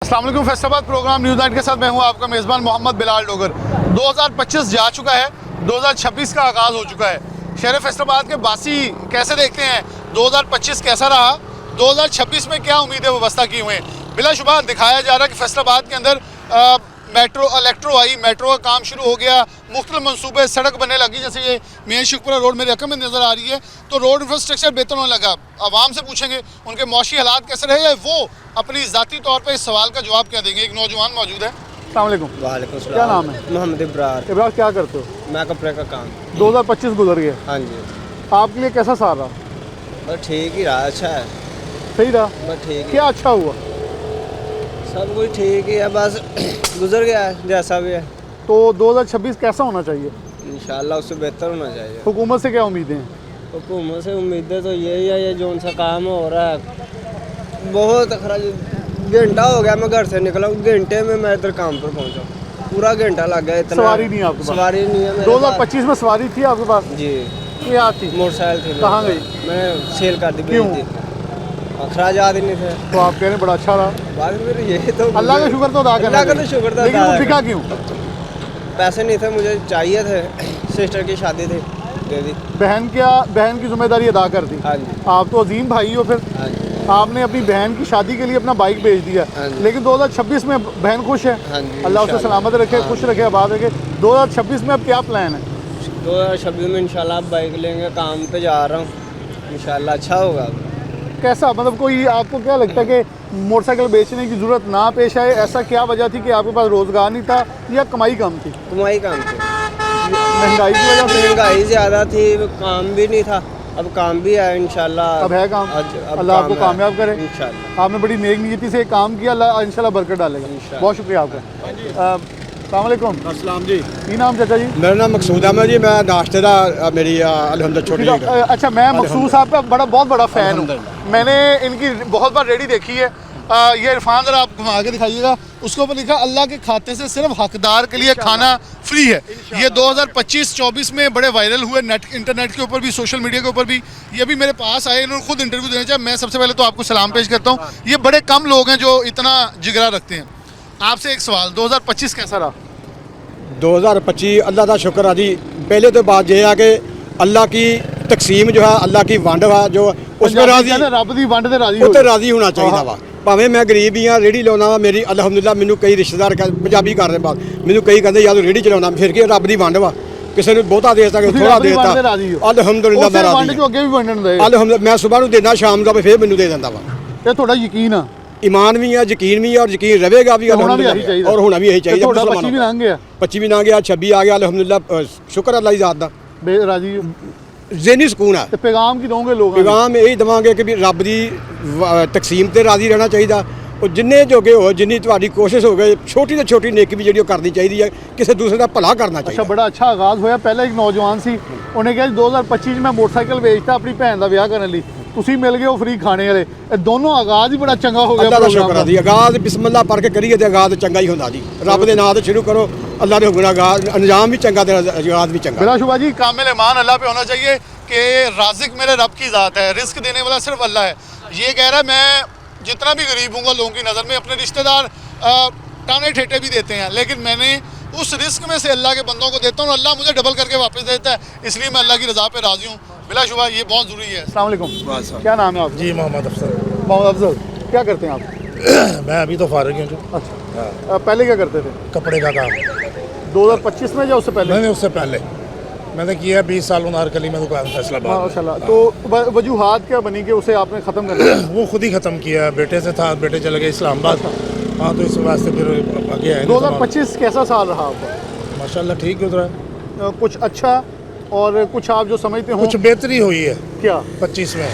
अस्सलाम वालेकुम। Faisalabad programme news night के साथ मैं हूं आपका मेज़बान मोहम्मद बिलाल डोगर। 2025 जा चुका है, 2026 का आगाज़ हो चुका है। शहर फैसलाबाद के बासी कैसे देखते हैं, 2025 कैसा रहा, 2026 में क्या उम्मीदें व्यवस्था की हुई हैं। बिलाशुबा दिखाया जा रहा है कि फैसलाबाद के अंदर मेट्रो इलेक्ट्रो आई, मेट्रो का काम शुरू हो गया, मुख्तलिफ मनसूबे, सड़क बनने लगी। जैसे ये मेन शुक्रा रोड मेरे रकम में नज़र आ रही है, तो रोड इंफ्रास्ट्रक्चर बेहतर होने लगा। आवाम से पूछेंगे उनके मौशी हालात कैसे रहे, या वो अपनी ज़ाती तौर पर इस सवाल का जवाब क्या देंगे। एक नौजवान मौजूद है। अस्सलाम वालेकुम। वालेकुम सलाम। क्या नाम है? मोहम्मद इब्रार। इब्रार, क्या करते हो? मैं कपड़े का काम। 2025 गुजर गया, हाँ जी। आपके लिए कैसा साल रहा? बस ठीक ही रहा, अच्छा है। सही रहा? बस ठीक क्या अच्छा हुआ? सब कुछ ठीक ही है, बस गुजर गया है जैसा भी है। तो 2026 कैसा होना चाहिए? इंशाल्लाह उससे बेहतर होना चाहिए। हुकूमत से क्या उम्मीदें हैं? हुकूमत से उम्मीदें तो यही है, ये जो सा काम हो रहा है बहुत खराब। घंटा हो गया मैं घर से निकला हूँ, घंटे में मैं इधर काम पर पहुँचा, पूरा घंटा लग गया। इतना सवारी नहीं है आपके पास? सवारी नहीं है मेरे 2025 में सवारी थी आपके पास? जी। क्या थी? मोटरसाइकिल थी। कहाँ गई? मैंने सेल कर दी, क्यों? बेच दी। अखराजात ही नहीं थे। तो आप कह रहे हैं बड़ा अच्छा रहा। बाद में ये तो अल्लाह का शुक्र तो अदा करना अल्लाह का तो चाहिए। शुक्र था, लेकिन वो अदा बिका क्यों? पैसे नहीं थे, मुझे चाहिए थे, सिस्टर की शादी थी, दे दी। बहन की जिम्मेदारी अदा कर दी। हाँ जी। आप तो अजीम भाई हो, फिर हाँ जी। आपने अपनी बहन की शादी के लिए अपना बाइक बेच दिया। हाँ जी। लेकिन 2026 में बहन खुश है। हाँ जी, अल्लाह उसे इंशाल्लाह। सलामत रखे, हाँ। खुश रखे, आबाद रखे। 2026 में अब क्या प्लान है? 2026 में इंशाल्लाह बाइक लेंगे, काम पे जा रहा हूँ, इंशाल्लाह अच्छा होगा। कैसा, मतलब कोई आपको क्या लगता है कि मोटरसाइकिल बेचने की ज़रूरत ना पेश आए? ऐसा क्या वजह थी कि आपके पास रोज़गार नहीं था या कमाई कम थी? कमाई काम थी, महंगाई की वजह से? महंगाई ज़्यादा थी, काम भी नहीं था। अब काम भी है इंशाल्लाह। अब है काम। अब अल्लाह आपको है। कामयाब करे। इंशाल्लाह। आपने बड़ी नेक नीयती से काम किया, अल्लाह इंशाल्लाह बरकत डालेगा। इंशाल्लाह। बहुत शुक्रिया आपका। अस्सलाम वालेकुम। अस्सलाम जी। की नाम चाचा जी? मेरा नाम मकसूद अहमद जी। मैं नाश्ते का मेरी अल्हम्दुलिल्लाह छोटी जी। अच्छा, मैं मखसूस साहब का बहुत बड़ा फ़ैन हूँ। मैंने इनकी बहुत बार रेडी देखी है। ये इरफान, जरा आप घुमा के दिखाइएगा। उसके ऊपर लिखा अल्लाह के खाते से सिर्फ हकदार के लिए खाना फ्री है। ये 2025-24 में बड़े वायरल हुए, इंटरनेट के ऊपर भी, सोशल मीडिया के ऊपर भी। ये भी मेरे पास आए, इन्होंने खुद इंटरव्यू देना चाहिए। मैं सबसे पहले तो आपको सलाम पेश करता हूँ। ये बड़े कम लोग हैं जो इतना जिगरा रखते हैं। आपसे एक सवाल, 2025 कैसा रहा? 2025 अल्लाह का शुक्र है जी। पहले तो बात यह है कि अल्लाह की तकसीम जो है, अल्लाह की वंड है जो उसमें राजी, रब दी वंड ते राजी उत्ते राजी होना चाहिए वा। भावें मैं गरीब ही हाँ, रेहड़ी लाना वा, मेरी अल्हम्दुलिल्लाह मैनू कई रिश्तेदार पंजाबी कर रहे बात, मैनू कई कहते यार रेहड़ी चलाना, फिर की रब की वंड वा। किसी ने बहुता दे सकता, थोड़ा देता, अल्हम्दुलिल्लाह मैं राजी हूं। अल्हम्दुलिल्लाह मैं सुबह को देना, शाम को फिर मैनू दे देता वा। ये थोड़ा यकीन है, ईमान भी है, यकीन भी है, और यकीन रहेगा भी अल्हम्दुलिल्लाह, और होना भी यही चाहिए। 25 भी लंघ गया, 25 भी ना गया, 26 आ गया, अल्हम्दुलिल्लाह शुक्र अल्लाह की ज़ात दा। राजी ज़हनी सुकून है। पैगाम की दोगे लोग? पैगाम यही देवांगे कि भी रब की तकसीम ते राजी रहना चाहिए, और जिन्ने जोगे हो, जिन्नी तुम्हारी कोशिश हो गई, छोटी तो छोटी नेकी भी जी करनी चाहिए है, किसी दूसरे का भला करना चाहिए। अच्छा, बड़ा अच्छा आगाज़ होया। पहले एक नौजवान सी, उन्हें कहा 2025 में मोटरसाइकिल बेचता अपनी भैन का विआह करने लिए, तुसी मिल गए हो फ्री खाने वाले। दोनों आगाज़ ही बड़ा चंगा हो गया। अल्लाह का शुक्र है जी। आगाज़ बिस्मिल्लाह पढ़ के करिए तो आगाज़ चंगा ही होता जी। रब के नाम से शुरू करो, अल्लाह ने हुक्म आगाज़ अंजाम भी चंगा, आगाज़ भी चंगा। बिलाशुबा जी, कामिल ईमान अल्लाह पे होना चाहिए कि राज़िक मेरे रब की ज़ात है, रिस्क देने वाला सिर्फ अल्लाह है। ये कह रहा है मैं जितना भी गरीब हूँगा लोगों की नज़र में, अपने रिश्तेदार टाने ठेटे भी देते हैं, लेकिन मैंने उस रिस्क में से अल्लाह के बंदों को देता हूँ और अल्लाह मुझे डबल करके वापस देता है, इसलिए मैं अल्लाह की रज़ा पे राज़ी हूँ। बिलाशुबा ये बहुत ज़रूरी है। अस्सलाम वालेकुम। क्या नाम है आपका? जी मोहम्मद अफसर। मोहम्मद अफजल। क्या करते हैं आप? मैं अभी तो फारिग हूँ। अच्छा, पहले क्या करते थे? कपड़े का काम। 2025 में या उससे पहले? मैंने उससे पहले मैंने किया 20 साल अनारकली में दुकान फैसलाबाद। माशाल्लाह। तो वजूहात क्या बनी कि उसे आपने ख़त्म कर दिया? वो खुद ही ख़त्म किया, बेटे से था, बेटे चले गए इस्लामाबाद। हाँ, तो इस वास्ते फिर आगे आए। 2025 कैसा साल रहा आपका? माशाल्लाह ठीक गुजरा। कुछ अच्छा और कुछ आप जो समझते हो कुछ बेहतरी हुई है क्या 25 में,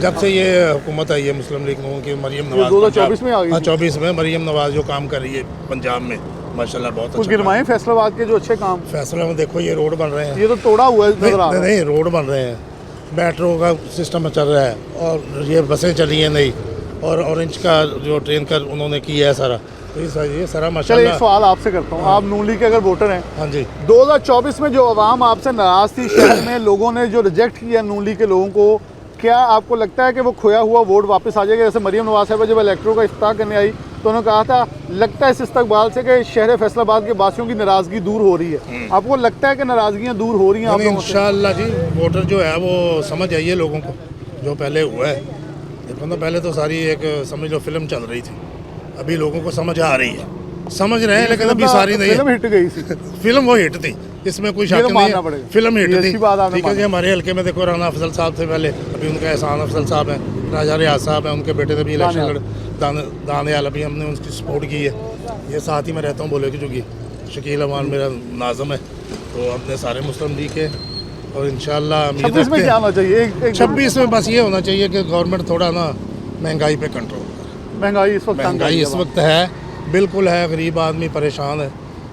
जब से ये हुकूमत आई है मुस्लिम लीग नून की, मरीम नवाज 2024 में आ गई? हाँ, 24 में मरीम नवाज जो काम कर रही है पंजाब में, माशाल्लाह बहुत कुछ अच्छा। गिरवाएं फैसलाबाद के जो अच्छे काम? फैसला में देखो ये रोड बन रहे हैं, ये तो तोड़ा हुआ है नजर आ रहा है। नहीं रोड बन रहे हैं, मेट्रो का सिस्टम चल रहा है, और ये बसें चली हैं नई, और ऑरेंज का जो ट्रेन का उन्होंने किया है सारा, तो ये सारा चलिए माशाल्लाह। एक सवाल आपसे करता हूँ, आप नून लीग के अगर वोटर हैं, हाँ जी। 2024 में जो आवाम आपसे नाराज़ थी, शहर में लोगों ने जो रिजेक्ट किया नून लीग के लोगों को, क्या आपको लगता है कि वो खोया हुआ वोट वापस आ जाएगा? जैसे मरीम नवाज साहब जब इलेक्ट्रो का इफ्ताह करने आई तो उन्होंने कहा था लगता है इस इस्तकबाल से कि शहर फैसलाबाद के वासियों की नाराज़गी दूर हो रही है। आपको लगता है कि नाराज़गियाँ दूर हो रही हैं आप लोगों से? इंशाअल्लाह जी वोटर जो है वो समझ आई है लोगों को जो पहले हुआ है। देखो ना पहले तो सारी एक समझ लो फिल्म चल रही थी, अभी लोगों को समझ आ रही है, समझ रहे हैं लेकिन अभी सारी नहीं फिल्म है। हिट गई थी। फिल्म वो हिट थी, इसमें कोई ये शक तो नहीं मानना है, पड़ेगा। फिल्म हिट ये थी। अच्छी बात आपने ठीक है जी, मानी। हमारे हल्के में देखो राना अफजल साहब थे पहले, अभी उनका एहसान अफजल साहब हैं, राजा रियाज साहब हैं, उनके बेटे ने भी इलेक्शन दानियाल। लड़ दानियाल, अभी हमने उनकी सपोर्ट की है। ये साथ ही मैं रहता हूँ बोले की चुकी, शकील अमान मेरा नाज़म है, तो अपने सारे मुस्लिम लीग के और इंशाल्लाह उम्मीद 26 में रखते क्या हैं। होना चाहिए? एक 26 में बस ये होना चाहिए कि गवर्नमेंट थोड़ा ना महंगाई पे कंट्रोल करे। महंगाई इस वक्त तंग कर महंगाई रही इस है। वक्त है, बिल्कुल है, गरीब आदमी परेशान है,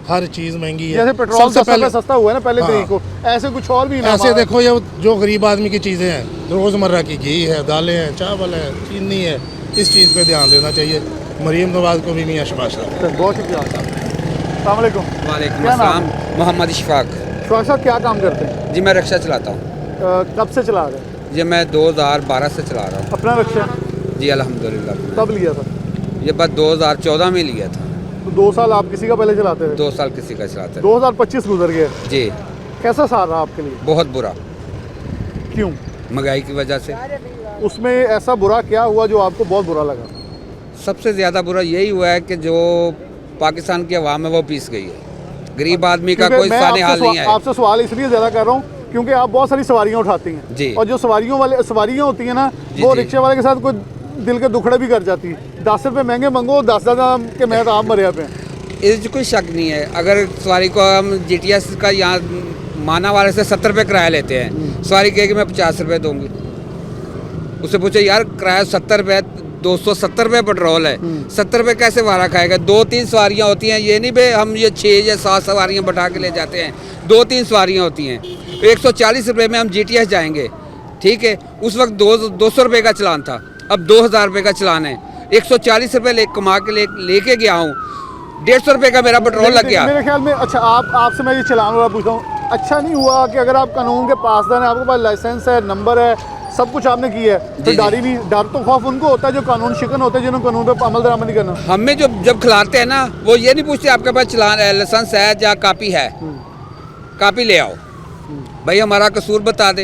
हर चीज़ महंगी है। जैसे पेट्रोल सबसे 10 रुपए सस्ता हुआ है ना पहले हाँ। तरीक को, ऐसे कुछ और भी ना ऐसे देखो ये जो गरीब आदमी की चीज़ें हैं, रोज़मर्रा की घी है, दालें हैं, चावल है, चीनी है, इस चीज़ पे ध्यान देना चाहिए। मरीम नवाज को भी मियाँ शबाश रहा। बहुत शुक्रिया। अस्सलाम वालेकुम। वालेकुम क्या नाम अस्सलाम। मोहम्मद इशफाक। शौक साहब क्या काम करते हैं? जी मैं रिक्शा चलाता हूँ। कब से चला रहे हैं? जी मैं 2012 से चला रहा हूँ। अपना रिक्शा जी अल्हम्दुलिल्लाह। कब लिया था? ये बस 2014 में लिया था। तो 2 साल आप किसी का पहले चलाते थे, 2 साल किसी का चलाते 2025 गुजर गया। थे। जी कैसा साल रहा आपके लिए? बहुत बुरा, क्यों? महंगाई की वजह से। उसमें ऐसा बुरा क्या हुआ जो आपको बहुत बुरा लगा? सबसे ज़्यादा बुरा यही हुआ है कि जो पाकिस्तान की अवाम है वो पीस गई है। गरीब आदमी का क्योंकि कोई मैं साने हाल आपसे नहीं है। आपसे सवाल इसलिए ज़्यादा कर रहा हूँ क्योंकि आप बहुत सारी सवारियाँ उठाती हैं जी। और जो सवारियाँ होती हैं ना जी, वो जी। रिक्शे वाले के साथ कोई दिल के दुखड़े भी कर जाती है। 10 रुपये महंगे मंगो, 10,000 के मैं तो आप मरे पे हैं। इसमें कोई शक नहीं है। अगर सवारी को हम GTS का यहाँ माना वाले से 70 रुपये किराया लेते हैं, सवारी कहेगी मैं 50 रुपये दूँगी। उससे पूछो यार किराया 70 रुपये, 270 रुपये पेट्रोल है, 70 रुपये कैसे भाड़ा खाएगा? 2-3 सवारियाँ होती हैं, ये नहीं भाई हम ये 6 या 7 सवारियाँ बैठा के ले जाते हैं, 2-3 सवारियाँ होती हैं। 140 रुपये में हम GTS जाएंगे, ठीक है? उस वक्त 200 रुपये का चलान था, अब 2000 रुपये का चलान है। 140 रुपये कमा के लेके गया हूँ, 150 रुपये का मेरा पेट्रोल लग गया। मेरे ख्याल में अच्छा आपसे मैं ये चलान वाला पूछता हूँ, अच्छा नहीं हुआ कि अगर आप कानून के पासदार हैं, आपके पास लाइसेंस है, नंबर है, सब कुछ आपने किया है, तो जी, जी। डर तो खौफ उनको होता है जो कानून शिकन होते हैं, जिन्होंने कानून पे अमल दरामद नहीं करना। हमें जब खिलाते हैं ना, वो ये नहीं पूछते आपके पास चलान है, लाइसेंस है या कापी है, कापी ले आओ। भाई हमारा कसूर बता दे।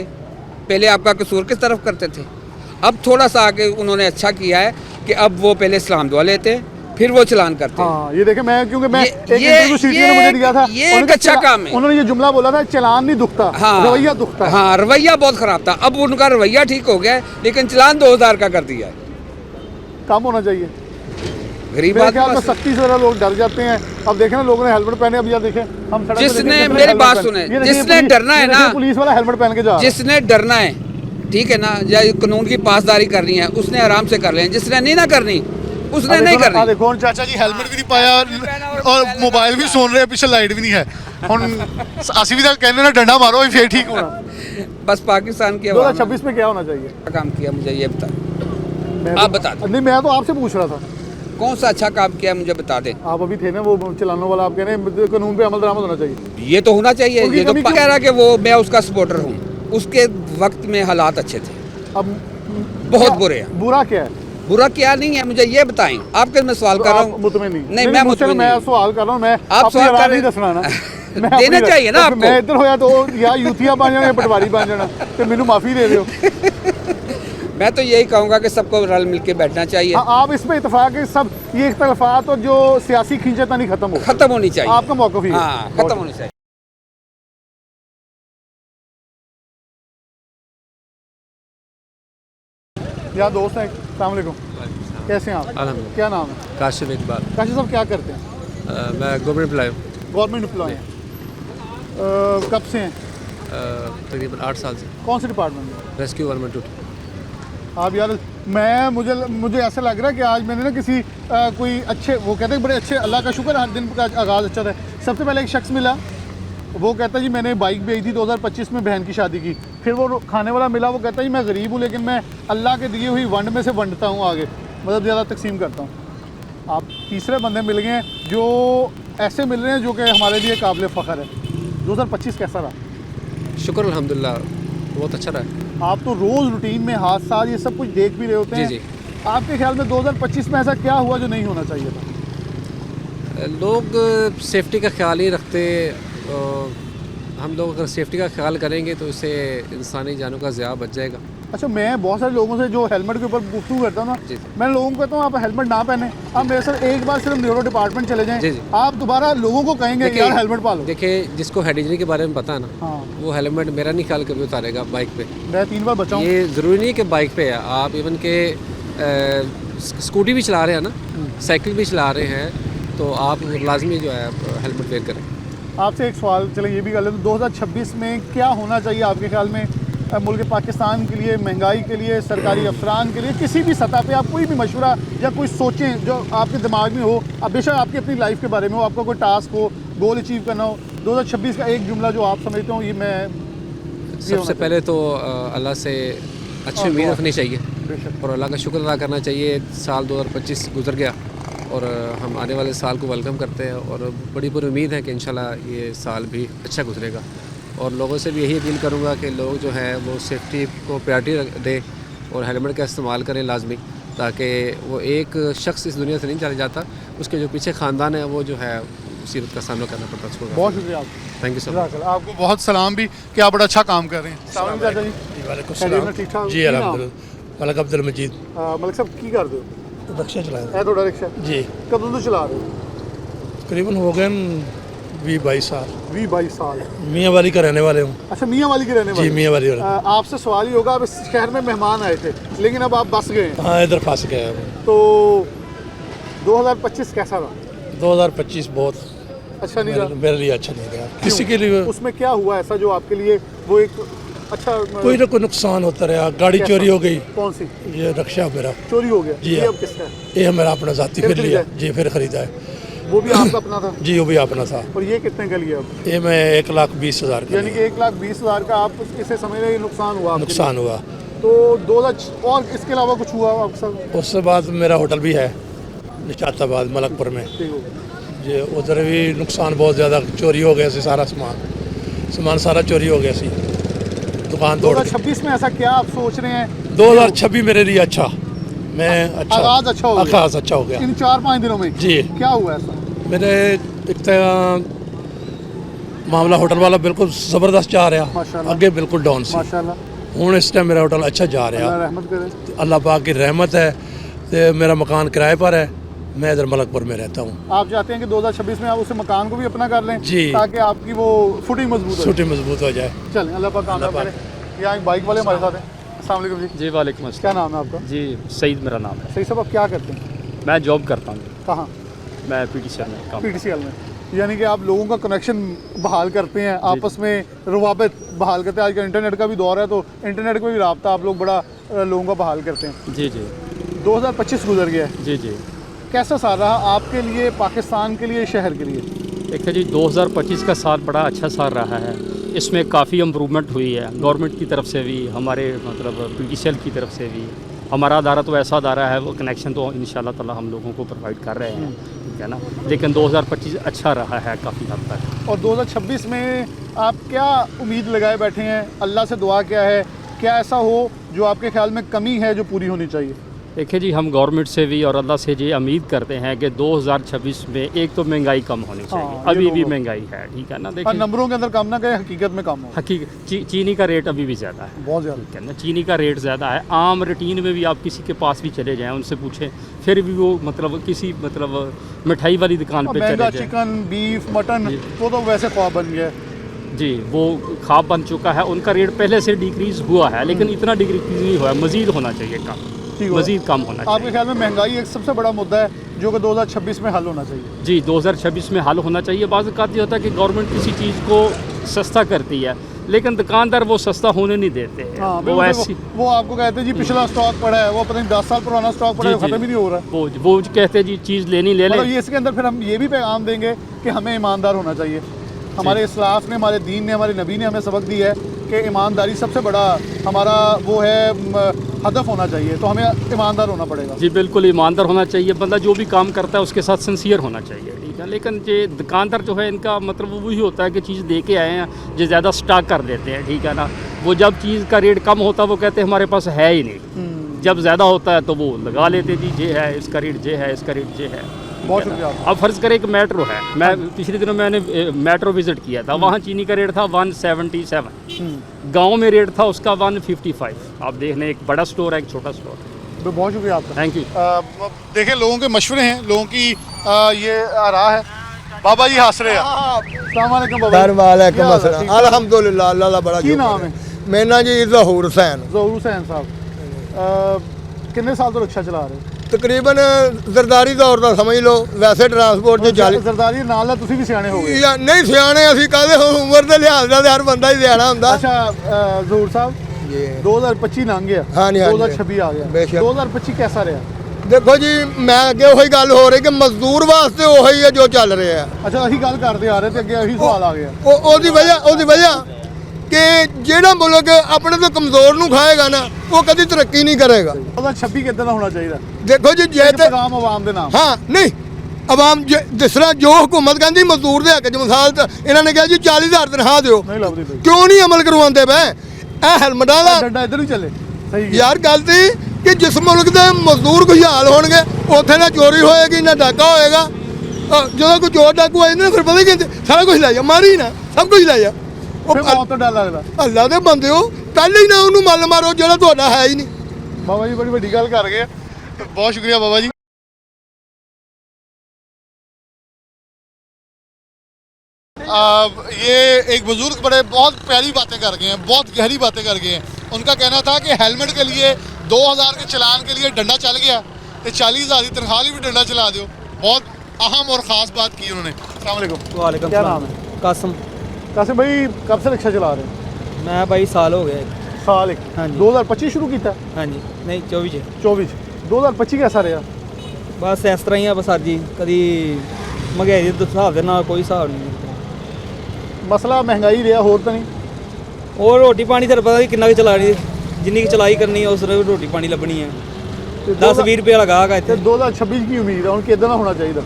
पहले आपका कसूर किस तरफ करते थे? अब थोड़ा सा आगे उन्होंने अच्छा किया है कि अब वो पहले इस्लाम दुआ लेते हैं, फिर वो चलान करते हैं। हाँ ये देखे मैं क्योंकि मैं ये- एक इंटरव्यू ये- सीटी ने मुझे दिया था, ये उन्होंने एक अच्छा कहा, काम है। उन्होंने ये जुमला बोला था चलान नहीं दुखता, रवैया दुखता है। हाँ रवैया बहुत ख़राब था, अब उनका रवैया ठीक हो गया है, लेकिन चलान 2000 का कर दिया है। कम होना चाहिए। गरीब मेरे ख्याल में आदमी सख्ती से ज़रा लोग डर जाते हैं। अब देखें ना लोगों ने हेलमेट पहने, अब यार देखें हम सड़क पे जिसने देखें, कितने मेरी हेलमेट बात पहने। सुने, ये देखिए जिसने पुलिस- डरना है ये देखिए ना, पुलिस वाला हेलमेट पहन के जा रहा है। जिसने डरना है, ठीक है ना, या कानून की पासदारी करनी है, उसने आराम से कर लें। जिसने नहीं ना करनी, उसने नहीं करनी। देखो ਹੁਣ ਚਾਚਾ ਜੀ ਹੈਲਮਟ ਵੀ ਨਹੀਂ ਪਾਇਆ ਔਰ ਮੋਬਾਈਲ ਵੀ ਸੁਣ ਰਹੇ ਪਿੱਛੇ ਲਾਈਟ ਵੀ नहीं है। ਹੁਣ ਅਸੀਂ ਵੀ ਤਾਂ ਕਹਿੰਦੇ ਨਾ ਡੰਡਾ ਮਾਰੋ ਫੇਰ ठीक होना। बस पाकिस्तान की आवाम 2026 में क्या होना चाहिए? क्या काम किया मुझे ये बता। मैं आप तो- बता दो। नहीं मैं तो आपसे पूछ रहा था, कौन सा अच्छा काम किया मुझे बता दे। आप अभी थे ना वो चलाने वाला, आप कह रहे हैं कानून पे अमल दरामद होना चाहिए। ये तो होना चाहिए। उनकी ये तो कमी कह रहा कि वो मैं उसका सपोर्टर हूँ। उसके वक्त में हालात अच्छे थे, अब बहुत क्या- बुरे हैं। बुरा क्या है? बुरा क्या नहीं है मुझे ये बताएं। आपके मैं सवाल कर रहा आप हूँ। मुतमिन नहीं? नहीं, मैं मुझसे मुतमिन मैं नहीं। सवाल कर रहा हूँ, मैं आप अपनी सवाल आवाज़ कर नहीं रहे- दसना ना। मैं देना अपनी- चाहिए ना तो आपको। मैं इधर होया तो या यूथिया बन जाना या पटवारी बन जाना, तो मैनू माफ़ी दे दो। मैं तो यही कहूँगा कि सबको रल मिल के बैठना चाहिए, हाँ, आप इसमें इतफाक है, सब ये इख्तलाफात और जो सियासी खींचतानी खत्म हो, खत्म होनी चाहिए। आपका मौक़िफ़ ही है। हाँ खत्म होनी चाहिए। यहाँ दोस्त हैं, अस्सलाम वालेकुम, कैसे हैं आप? अल्हम्दुलिल्लाह। क्या नाम है? काशिफ इकबाल। काशी साहब क्या करते हैं? मैं गवर्नमेंट एम्प्लॉय हूँ। गवर्नमेंट एम्प्लॉय हैं। कब से हैं? तकरीबन 8 साल से कौन से डिपार्टमेंट में? रेस्क्यू 1 2। आप यार मुझे ऐसा लग रहा है कि आज मैंने ना किसी कोई अच्छे, वो कहते हैं बड़े अच्छे, अल्लाह का शुक्र हर दिन का आगाज़ अच्छा था। सबसे पहले एक शख्स मिला, वो कहता है जी मैंने बाइक बेची थी 2025 में बहन की शादी की। फिर वो खाने वाला मिला, वो कहता है जी मैं गरीब हूँ लेकिन मैं अल्लाह के दिए हुई वंड में से वंडता हूँ आगे, मतलब ज़्यादा तकसीम करता हूँ। आप तीसरे बंदे मिल गए हैं जो ऐसे मिल रहे हैं जो कि हमारे लिए काबिल फ़ख्र है। 2025 कैसा रहा? शुक्र अल्हम्दुलिल्लाह बहुत अच्छा रहा। आप तो रोज़ रूटीन में हादसा ये सब कुछ देख भी रहे होते जी हैं, जी। आपके ख्याल में 2025 में ऐसा क्या हुआ जो नहीं होना चाहिए था? लोग सेफ्टी का ख्याल ही रखते। हम लोग अगर सेफ्टी का ख्याल करेंगे तो इससे इंसानी जानों का ज़िया बच जाएगा। अच्छा, मैं बहुत सारे लोगों से जो हेलमेट के ऊपर गुफ्तगू करता हूँ ना, जी। मैं लोगों को कहता हूँ आप हेलमेट ना पहने, आप मेरे सर एक बार सिर्फ न्यूरो डिपार्टमेंट चले जाएं, जी, जी। आप दोबारा लोगों को कहेंगे देखिए- यार हेलमेट पा लो। देखिए, जिसको हेड इंजरी के बारे में पता है ना, हाँ, वो हेलमेट मेरा नहीं ख्याल कभी उतारेगा बाइक पे। मैं 3 बार बचाऊँ। ये ज़रूरी नहीं है कि बाइक पे है, आप इवन के स्कूटी भी चला रहे हैं ना, साइकिल भी चला रहे हैं, तो आप लाजमी जो है हेलमेट वेयर करें। आपसे एक सवाल चले ये भी कर लेते, 2026 में क्या होना चाहिए आपके ख्याल में मुल्क पाकिस्तान के लिए, महंगाई के लिए, सरकारी अफसरान के लिए, किसी भी सतह पे आप कोई भी मशवरा या कोई सोचें जो आपके दिमाग में हो, अब बेशक आपकी अपनी लाइफ के बारे में हो, आपका कोई टास्क हो, गोल अचीव करना हो, 2026 का एक जुमला जो आप समझते हो ये मैं सबसे पहले तो अल्लाह से अच्छी उम्मीद रखनी चाहिए बेशक। और अल्लाह का शुक्र अदा करना चाहिए। साल 2025 गुजर गया और हम आने वाले साल को वेलकम करते हैं और बड़ी उम्मीद है कि इंशाल्लाह ये साल भी अच्छा गुजरेगा। और लोगों से भी यही अपील करूँगा कि लोग जो है वो सेफ्टी को प्रायोरिटी दें और हेलमेट का इस्तेमाल करें लाजमी, ताकि वो एक शख्स इस दुनिया से नहीं चला जाता, उसके जो पीछे ख़ानदान है वो जो है मुसीबत का सामना करना पड़ता है उसको। बहुत शुक्रिया आपका। Thank you so much. आपको बहुत सलाम भी कि आप बड़ा अच्छा काम कर रहे हैं। सलाम चाचा जी। वालेकुम खैरियत सलाम। में ठीक ठाक? जी की नाम? अलहमदुलिल्लाह। मलक अब्दुल मजीद। मलिक साहब की कर दो रक्षा चलाए है थोड़ा रिक्शा जी। कदों तो चला रहे हो? तकरीबन हो गए 20-22 साल। 20-22 साल। मियाँ वाली का रहने वाले हूँ। अच्छा, मियाँ वाली के रहने जी वाले? मियाँ वाली वाले। आपसे सवाल ही होगा, अब इस शहर में मेहमान आए थे लेकिन अब आप बस गए हैं, हाँ इधर फंस गए अब। तो 2025 कैसा रहा? 2025 बहुत अच्छा नहीं रहा? मेरे लिए अच्छा नहीं रहा, किसी के लिए उसमें क्या हुआ ऐसा जो आपके लिए वो एक अच्छा कोई ना कोई नुकसान होता रहा। गाड़ी कैसा? चोरी हो गई, कौन सी ये रक्षा मेरा, चोरी हो गया? जी ये हाँ। अब किसका है? ये मेरा अपना जाती फिर फिर लिया खरीदा? जी, फिर खरीदा है वो भी आपका अपना था? जी, वो भी अपना था। और ये कितने का लिया अब? ये मैं 1,20,000 का यानी कि 1,20,000 का आप इसे समझ रहे हैं नुकसान हुआ आपके नुकसान हुआ। लिए। तो 2000 और इसके अलावा कुछ हुआ आपके साथ? उसके बाद मेरा होटल भी है निशाताबाद मलकपुर में, ठीक हो गया। ये उधर भी नुकसान बहुत ज़्यादा, चोरी हो गया सी सारा सामान सारा चोरी हो गया सी, दुकान तोड़ के। 2026 में ऐसा क्या आप सोच रहे हैं? 2026 मेरे लिए अच्छा, मैं अच्छा आगाज अच्छा हो गया। आगाज अच्छा हो गया इन 4-5 दिनों में जी। क्या हुआ ऐसा? मेरे एक तो मामला होटल वाला बिल्कुल ज़बरदस्त जा रहा, माशाल्लाह। अगे बिल्कुल डाउन सी, माशाल्लाह, हूँ इस टाइम मेरा होटल अच्छा जा अल्लाह रहा। रहमत करे। अल्लाह पाक की रहमत है, तो मेरा मकान किराए पर है, मैं इधर मलकपुर में रहता हूँ। आप चाहते हैं कि 2026 में आप उस मकान को भी अपना कर लें जी। ताकि आपकी वो फुटिंग मजबूत हो? छुट्टी मजबूत हो जाए। चलें, अल्लाह पाक कामयाब अल्लाह करे। यहाँ एक बाइक वाले हमारे साथ हैं। अस्सलाम वालेकुम जी। जी वालेकुम क्या अस्सलाम। नाम है आपका? जी सईद मेरा नाम है। सही साहब, आप क्या करते हैं? मैं जॉब करता हूँ, कहाँ? मैं पीटीसीएल में काम PTCL में। यानी कि आप लोगों का कनेक्शन बहाल करते हैं, आपस में रवाबत बहाल करते हैं। आज का इंटरनेट का भी दौर है, तो इंटरनेट का भी रब्ता आप लोग बड़ा लोगों का बहाल करते हैं। जी जी 2025 गुजर गया है, जी जी। कैसा साल रहा आपके लिए, पाकिस्तान के लिए, शहर के लिए? देखिए जी 2025 का साल बड़ा अच्छा साल रहा है। इसमें काफ़ी इम्प्रूवमेंट हुई है गवर्नमेंट की तरफ से भी, हमारे मतलब पीटीसीएल की तरफ से भी। हमारा अदारा तो ऐसा अदारा है, वो कनेक्शन तो इंशाल्लाह ताला हम लोगों को प्रोवाइड कर रहे हैं, ठीक है ना। लेकिन 2025 अच्छा रहा है काफ़ी हद तक। और 2026 में आप क्या उम्मीद लगाए बैठे हैं? अल्लाह से दुआ क्या है, क्या ऐसा हो जो आपके ख्याल में कमी है जो पूरी होनी चाहिए? देखिए जी, हम गवर्नमेंट से भी और अल्लाह से ये उम्मीद करते हैं कि 2026 में एक तो महंगाई कम होनी चाहिए। हाँ, ये अभी तो भी होगा। महंगाई है, ठीक है ना। हाँ, देखिए नंबरों के अंदर कम ना कहे, हकीकत में कम हो। चीनी का रेट अभी भी ज़्यादा है, बहुत ज़्यादा। ठीक है ना। चीनी का रेट ज़्यादा है। आम रूटीन में भी आप किसी के पास भी चले जाएं, उनसे पूछें, फिर भी वो मतलब किसी मतलब मिठाई वाली दुकान पे महंगा चले जाएं, चिकन, बीफ, मटन जी। वो तो वैसे ख्वाब बन गया है। जी वो ख्वाब बन चुका है। उनका रेट पहले से डिक्रीज़ हुआ है, लेकिन इतना डिक्रीज़ नहीं हुआ है, मज़ीद होना चाहिए कम, ठीक हो। मज़ीद कम होना आपके चाहिए। ख्याल में महंगाई एक सबसे बड़ा मुद्दा है जो कि 2026 में हल होना चाहिए? जी 2026 में हल होना चाहिए। बाज़ औक़ात ये होता है कि गवर्नमेंट किसी चीज़ को सस्ता करती है, लेकिन दुकानदार वो सस्ता होने नहीं देते हैं। हाँ, वो ऐसी वो आपको कहते हैं जी पिछला स्टॉक पड़ा है, वो पता नहीं 10 साल पुराना स्टॉक पड़ा है, जी, वो खत्म जी। ही नहीं हो रहा है। वो कहते हैं जी चीज़ लेनी ले मतलब लें। ये इसके अंदर फिर हम ये भी पैगाम देंगे कि हमें ईमानदार होना चाहिए। हमारे इस्लाफ ने, हमारे दीन ने, हमारे नबी ने हमें सबक दी है कि ईमानदारी सबसे बड़ा हमारा वो है हदफ होना चाहिए, तो हमें ईमानदार होना पड़ेगा। जी बिल्कुल ईमानदार होना चाहिए। बंदा जो भी काम करता है उसके साथ सिंसियर होना चाहिए, ठीक है। लेकिन ये दुकानदार जो है, इनका मतलब वो वही होता है कि चीज़ दे के आए हैं, जो ज़्यादा स्टॉक कर देते हैं, ठीक है ना। वो जब चीज़ का रेट कम होता है वो कहते हैं हमारे पास है ही नहीं, जब ज़्यादा होता है तो वो लगा लेते जी ये है इसका रेट ये है इसका रेट ये है। बहुत शुक्रिया आपका। अब फ़र्ज़ करें एक मेट्रो है, मैं पिछले दिनों मैंने मेट्रो विज़िट किया था, वहाँ चीनी का रेट था 177, गांव में रेट था उसका 155। आप देख लें, एक बड़ा स्टोर है एक छोटा स्टोर है। तो बहुत शुक्रिया आपका। Thank you. देखें लोगों के मशवरे हैं, लोगों की ये राह है। बाबा जी हंस रहे हैं। अस्सलाम वालेकुम बाबा जी। वालेकुम क्या हाल है? अस्सलाम ठीक है? अल्हम्दुलिल्लाह अल्लाह दा बड़ा की नाम है? मेरा नाम जी ज़हूर हुसैन ज़हूर हुसैन साहब कितने साल तो रिक्शा चला रहे हो? तकरीबन ਜ਼ਰਦਾਰੀ ਦੌਰ ਦਾ ਸਮਝ ਲਓ ਵੈਸੇ ਟਰਾਂਸਪੋਰਟ 'ਚ 40 ਸਰਦਾਰੀ ਨਾਲ ਹੈ, ਤੁਸੀਂ ਵੀ ਸਿਆਣੇ ਹੋ ਗਏ। ਜਾਂ ਨਹੀਂ ਸਿਆਣੇ ਅਸੀਂ ਕਾਹਦੇ ਉਮਰ ਦੇ ਲਿਹਾਜ਼ ਨਾਲ ਹਰ ਬੰਦਾ ਹੀ ਸਿਆਣਾ ਹੁੰਦਾ ਅੱਛਾ ਜ਼ਹੂਰ ਸਾਹਿਬ ਜੀ 2025 ਲੰਘ ਗਿਆ, ਹਾਂਜੀ, ਹਾਂਜੀ। 2026 ਆ ਗਿਆ, ਬੇਸ਼ੱਕ। 2025 कैसा ਰਿਹਾ? ਦੇਖੋ ਜੀ ਮੈਂ ਅੱਗੇ ਉਹੀ ਗੱਲ ਹੋ ਰਹੀ ਕਿ ਮਜ਼ਦੂਰ ਵਾਸਤੇ ਉਹੀ ਹੈ ਜੋ ਚੱਲ ਰਿਹਾ ਅੱਛਾ ਅਸੀਂ ਗੱਲ ਕਰਦੇ ਆ ਰਹੇ ਤੇ ਅੱਗੇ ਉਹੀ ਸਵਾਲ ਆ ਗਿਆ। ਉਹਦੀ ਵਜ੍ਹਾ ਕਿ ਜਿਹੜਾ ਮੁਲਕ ਆਪਣੇ ਤੋਂ ਕਮਜ਼ੋਰ ਨੂੰ ਖਾਏਗਾ ਨਾ ਉਹ ਕਦੀ ਤਰੱਕੀ ਨਹੀਂ ਕਰੇਗਾ। 2026 ਕਿੱਦਾਂ ਦਾ ਹੋਣਾ ਚਾਹੀਦਾ? ਦੇਖੋ ਜੀ ਜੇ ਇੱਕ ਤੇ ਪੈਗਾਮ ਆਵਾਮ ਦੇ ਨਾਮ। ਹਾਂ ਨਹੀਂ ਆਵਾਮ ਜਿਸ ਤਰ੍ਹਾਂ ਜੋ ਹੁਕੂਮਤ ਕਹਿੰਦੀ ਮਜ਼ਦੂਰ ਦੇ ਹੱਕ 'ਚ ਮਿਸਾਲ ਤਾਂ ਇਹਨਾਂ ਨੇ ਕਿਹਾ ਜੀ 40,000 ਤਨਖਾਹ ਦਿਓ, ਨਹੀਂ ਲੱਭਦੀ ਪਈ। ਕਿਉਂ ਨਹੀਂ ਅਮਲ ਕਰਵਾਉਂਦੇ ਪਏ ਇਹ ਹੈਲਮਟਾਂ ਦਾ? ਡੰਡਾ ਇੱਧਰ ਵੀ ਚੱਲੇ। ਸਹੀ ਹੈ। ਯਾਰ ਗੱਲ ਤੀ ਕਿ ਜਿਸ ਮੁਲਕ ਦੇ ਮਜ਼ਦੂਰ ਖੁਸ਼ਹਾਲ ਹੋਣਗੇ ਉੱਥੇ ਨਾ ਚੋਰੀ ਹੋਏਗੀ ਨਾ ਡਾਕਾ ਹੋਏਗਾ। ਜਦੋਂ ਕੋਈ ਚੋਰ ਡਾਕੂ ਆ ਜਾਂਦੇ ਨੇ ਫਿਰ ਪਤਾ ਕੀ ਕਹਿੰਦੇ ਸਾਰਾ ਕੁਝ ਲੈ ਜਾ, ਮਾਰੀ ਨਾ ਸਭ ਕੁਝ ਲੈ ਜਾ। ਫਿਰ ਮੌਤ ਤੋਂ ਡਰ ਲੱਗਦਾ। ਅੱਲਾ ਦੇ ਬੰਦੇ ਹੋ ਪਹਿਲੇ ਹੀ ਨਾ ਉਹਨੂੰ ਮੱਲ ਮਾਰੋ ਜਿਹੜਾ ਤੁਹਾਡਾ ਹੈ ਹੀ ਨਹੀਂ। बाबा जी बड़ी बड़ी गल कर गए, बहुत शुक्रिया बाबा जी। ये एक बुजुर्ग बड़े बहुत प्यारी बातें कर गए हैं, बहुत गहरी बातें कर गए हैं। उनका कहना था कि हेलमेट के लिए 2000 के चलान के लिए डंडा चल गया तो 40,000 की तनख्वाह भी डंडा चला दो। बहुत अहम और ख़ास बात की उन्होंने। अस्सलाम वालेकुम। वालेकुम क्या नाम है? कासम। कासिम भाई कब से रिक्शा चला रहे हैं? मैं भाई साल हो गया। साल एक। हाँ जी। 2025 शुरू किया? हाँ जी नहीं 24 24। 2025 कैसा रहा? बस इस तरह ही है बस सर जी कभी महंगाई के हिसाब के नाल कोई हिसाब नहीं। मसला महंगाई रहा होर तो नहीं? और रोटी पानी तेरे पता किन्ना कुछ चला रही जिन्नी की चलाई करनी है उस तरह रोटी पानी लभनी है। 10-20 रुपये वाला गाहक है ਤੇ इतने 2026 की उम्मीद है, ਹੁਣ ਕਿਦਾਂ ਦਾ ਹੋਣਾ ਚਾਹੀਦਾ?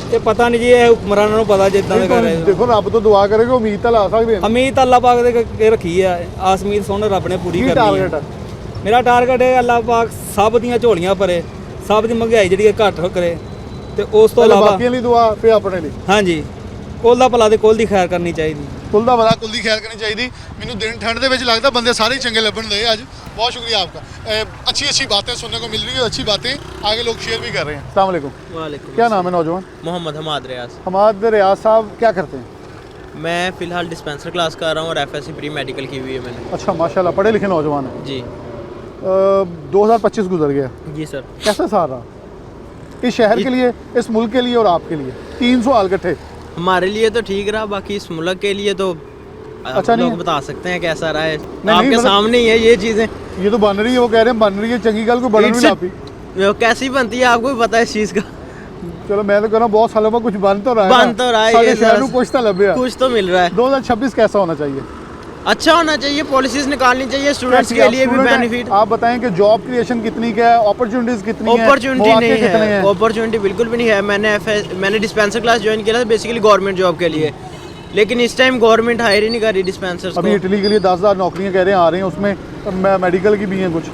ये पता नहीं जी ये हुक्मरानों को पता जितना कर रहे ਦੇਖੋ ਰੱਬ ਤੋਂ ਦੁਆ ਕਰੇ ਕਿ ਉਮੀਦ ਤਾਂ ਲਾ ਸਕਦੇ ਹਾਂ। उम्मीद अल्लाह पाक दे रखी है आस उम्मीद सोने रब ने पूरी ਕੀ करनी ਟਾਰਗੇਟ है। ਹੈ? मेरा टारगेट है अल्लाह पाक सब ਦੀਆਂ ਝੋਲੀਆਂ ਭਰੇ ਸਭ ਦੀ ਮਹਿੰਗਾਈ ਜਿਹੜੀ ਹੈ ਘੱਟ ਕਰੇ ਤੇ ਉਸ ਤੋਂ ਪਹਿਲਾਂ ਇਲਾਵਾ ਬਾਕੀਆਂ ਲਈ ਦੁਆ ਫਿਰ ਆਪਣੇ ਲਈ। ਹਾਂਜੀ ਕੁੱਲ ਦਾ ਭਲਾ ਤੇ ਕੁੱਲ ਦੀ ਖੈਰ ਕਰਨੀ ਚਾਹੀਦੀ। ਕੁੱਲ ਦਾ ਭਲਾ ਕੁੱਲ ਦੀ ਖੈਰ ਕਰਨੀ ਚਾਹੀਦੀ। ਮੈਨੂੰ ਦਿਨ ਠੰਡ ਦੇ ਵਿੱਚ ਲੱਗਦਾ ਬੰਦੇ ਸਾਰੇ ਹੀ ਚੰਗੇ ਲੱਭਣ ਦੇ ਅੱਜ। बहुत शुक्रिया आपका। अच्छी अच्छी बातें सुनने को मिल रही है, अच्छी बातें आगे लोग शेयर भी कर रहे हैं। अस्सलाम वालेकुम। वालेकुम। क्या नाम है नौजवान? मोहम्मद हमाद रियाज। हमाद रियाज साहब क्या करते हैं? मैं फ़िलहाल डिस्पेंसर क्लास कर रहा हूँ और एफएससी प्री मेडिकल की हुई है मैंने। अच्छा माशाल्लाह पढ़े लिखे नौजवान हैं। जी 2025 गुजर गया, जी सर। कैसा साल रहा इस शहर के लिए, इस मुल्क के लिए और आपके लिए? 3 सवाल इकट्ठे। हमारे लिए तो ठीक रहा, बाकी इस मुल्क के लिए तो आप अच्छा नहीं लोग है। बता सकते हैं कैसा रहा है। नहीं, आपके मतलब- सामने ही है ये चीज़ें। ये तो बन रही है, वो कह रहे हैं बन रही है चंगी गल को बनन भी It's a- लापी। वो कैसी बनती है आपको भी पता है इस चीज़ का। चलो मैं तो कह रहा हूँ बहुत सालों में कुछ बन तो रहा है बन तो रहा है, साढ़े ये शहर जरा- को कुछ तो लभ्या। कुछ तो मिल रहा है। 2026 कैसा होना चाहिए? अच्छा होना चाहिए, पॉलिसीज़ निकालनी चाहिए स्टूडेंट्स कैसी? के आप लिए भी student हैं, बेनिफिट। आप बताएं कि जॉब क्रिएशन कितनी क्या है, अपॉर्चुनिटीज कितनी है, अपॉर्चुनिटी मौके नहीं कितने है, हैं? अपॉर्चुनिटी बिल्कुल भी नहीं है। मैंने डिस्पेंसर क्लास ज्वाइन किया था बेसिकली गवर्नमेंट जॉब के लिए, लेकिन इस टाइम गवर्नमेंट हायर ही नहीं कर रही डिस्पेंसर्स अभी को। इटली के लिए 10,000 नौकरियां कह रहे हैं आ रही हैं, उसमें मेडिकल की भी हैं कुछ।